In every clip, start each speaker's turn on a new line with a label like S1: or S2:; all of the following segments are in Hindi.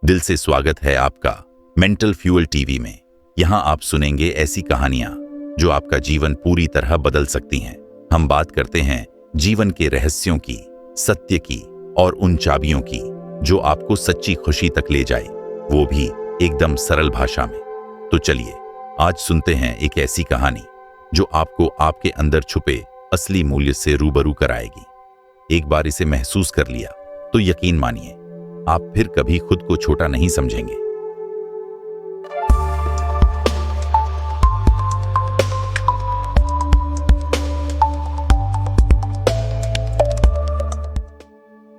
S1: दिल से स्वागत है आपका मेंटल फ्यूल टीवी में। यहाँ आप सुनेंगे ऐसी कहानियां जो आपका जीवन पूरी तरह बदल सकती हैं। हम बात करते हैं जीवन के रहस्यों की, सत्य की और उन चाबियों की जो आपको सच्ची खुशी तक ले जाए, वो भी एकदम सरल भाषा में। तो चलिए आज सुनते हैं एक ऐसी कहानी जो आपको आपके अंदर छुपे असली मूल्य से रूबरू कराएगी। एक बार इसे महसूस कर लिया तो यकीन मानिए आप फिर कभी खुद को छोटा नहीं समझेंगे।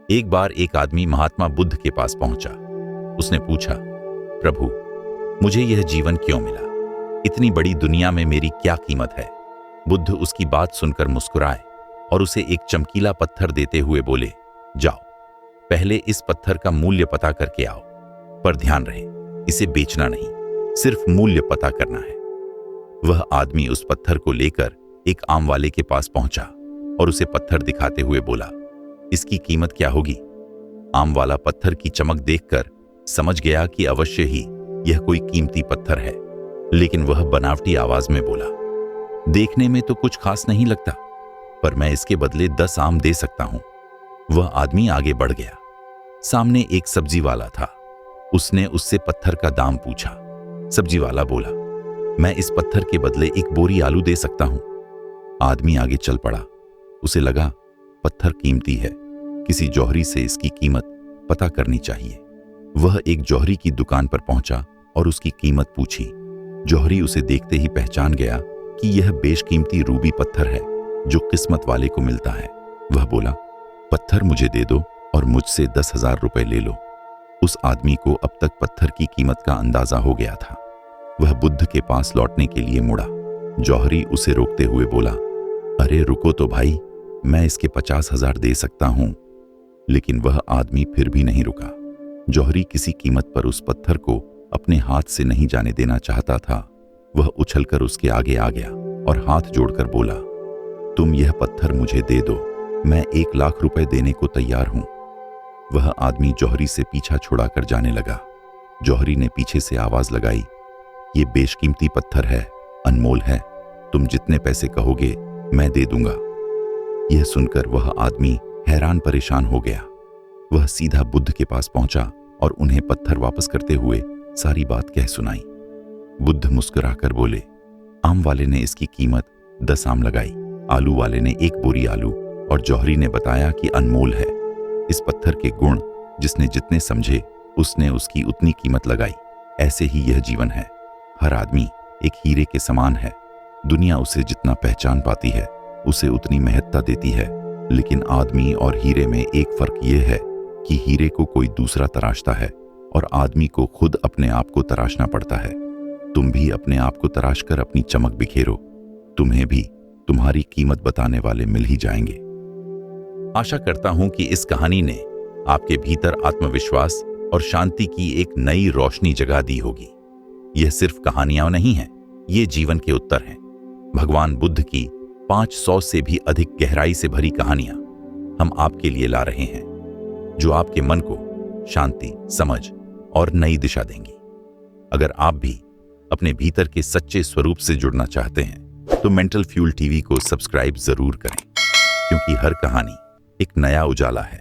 S1: एक बार एक आदमी महात्मा बुद्ध के पास पहुंचा। उसने पूछा, प्रभु, मुझे यह जीवन क्यों मिला? इतनी बड़ी दुनिया में मेरी क्या कीमत है? बुद्ध उसकी बात सुनकर मुस्कुराए और उसे एक चमकीला पत्थर देते हुए बोले, जाओ, पहले इस पत्थर का मूल्य पता करके आओ। पर ध्यान रहे, इसे बेचना नहीं, सिर्फ मूल्य पता करना है। वह आदमी उस पत्थर को लेकर एक आम वाले के पास पहुंचा और उसे पत्थर दिखाते हुए बोला, इसकी कीमत क्या होगी? आम वाला पत्थर की चमक देखकर समझ गया कि अवश्य ही यह कोई कीमती पत्थर है, लेकिन वह बनावटी आवाज में बोला, देखने में तो कुछ खास नहीं लगता, पर मैं इसके बदले 10 आम दे सकता हूं। वह आदमी आगे बढ़ गया। सामने एक सब्जी वाला था। उसने उससे पत्थर का दाम पूछा। सब्जी वाला बोला, मैं इस पत्थर के बदले एक बोरी आलू दे सकता हूं। आदमी आगे चल पड़ा। उसे लगा पत्थर कीमती है, किसी जौहरी से इसकी कीमत पता करनी चाहिए। वह एक जौहरी की दुकान पर पहुंचा और उसकी कीमत पूछी। जौहरी उसे देखते ही पहचान गया कि यह बेशकीमती रूबी पत्थर है जो किस्मत वाले को मिलता है। वह बोला, पत्थर मुझे दे दो और मुझसे 10,000 रुपए ले लो। उस आदमी को अब तक पत्थर की कीमत का अंदाजा हो गया था। वह बुद्ध के पास लौटने के लिए मुड़ा। जौहरी उसे रोकते हुए बोला, अरे रुको तो भाई, मैं इसके 50,000 दे सकता हूं। लेकिन वह आदमी फिर भी नहीं रुका। जौहरी किसी कीमत पर उस पत्थर को अपने हाथ से नहीं जाने देना चाहता था। वह उछलकर उसके आगे आ गया और हाथ जोड़कर बोला, तुम यह पत्थर मुझे दे दो, मैं 1 लाख रुपए देने को तैयार हूं। वह आदमी जौहरी से पीछा छुड़ाकर जाने लगा। जौहरी ने पीछे से आवाज लगाई, ये बेशकीमती पत्थर है, अनमोल है, तुम जितने पैसे कहोगे मैं दे दूंगा। यह सुनकर वह आदमी हैरान परेशान हो गया। वह सीधा बुद्ध के पास पहुंचा और उन्हें पत्थर वापस करते हुए सारी बात कह सुनाई। बुद्ध मुस्कुराकर बोले, आम वाले ने इसकी कीमत 10 आम लगाई, आलू वाले ने 1 बोरी आलू और जौहरी ने बताया कि अनमोल है। इस पत्थर के गुण जिसने जितने समझे उसने उसकी उतनी कीमत लगाई। ऐसे ही यह जीवन है। हर आदमी एक हीरे के समान है। दुनिया उसे जितना पहचान पाती है उसे उतनी महत्ता देती है, लेकिन आदमी और हीरे में एक फर्क यह है कि हीरे को कोई दूसरा तराशता है और आदमी को खुद अपने आप को तराशना पड़ता है। तुम भी अपने आप को तराश कर अपनी चमक बिखेरो, तुम्हें भी तुम्हारी कीमत बताने वाले मिल ही जाएंगे। आशा करता हूं कि इस कहानी ने आपके भीतर आत्मविश्वास और शांति की एक नई रोशनी जगा दी होगी। यह सिर्फ कहानियां नहीं हैं, ये जीवन के उत्तर हैं। भगवान बुद्ध की 500 से भी अधिक गहराई से भरी कहानियां हम आपके लिए ला रहे हैं, जो आपके मन को शांति, समझ और नई दिशा देंगी। अगर आप भी अपने भीतर के सच्चे स्वरूप से जुड़ना चाहते हैं तो मेंटल फ्यूल टीवी को सब्सक्राइब जरूर करें, क्योंकि हर कहानी एक नया उजाला है।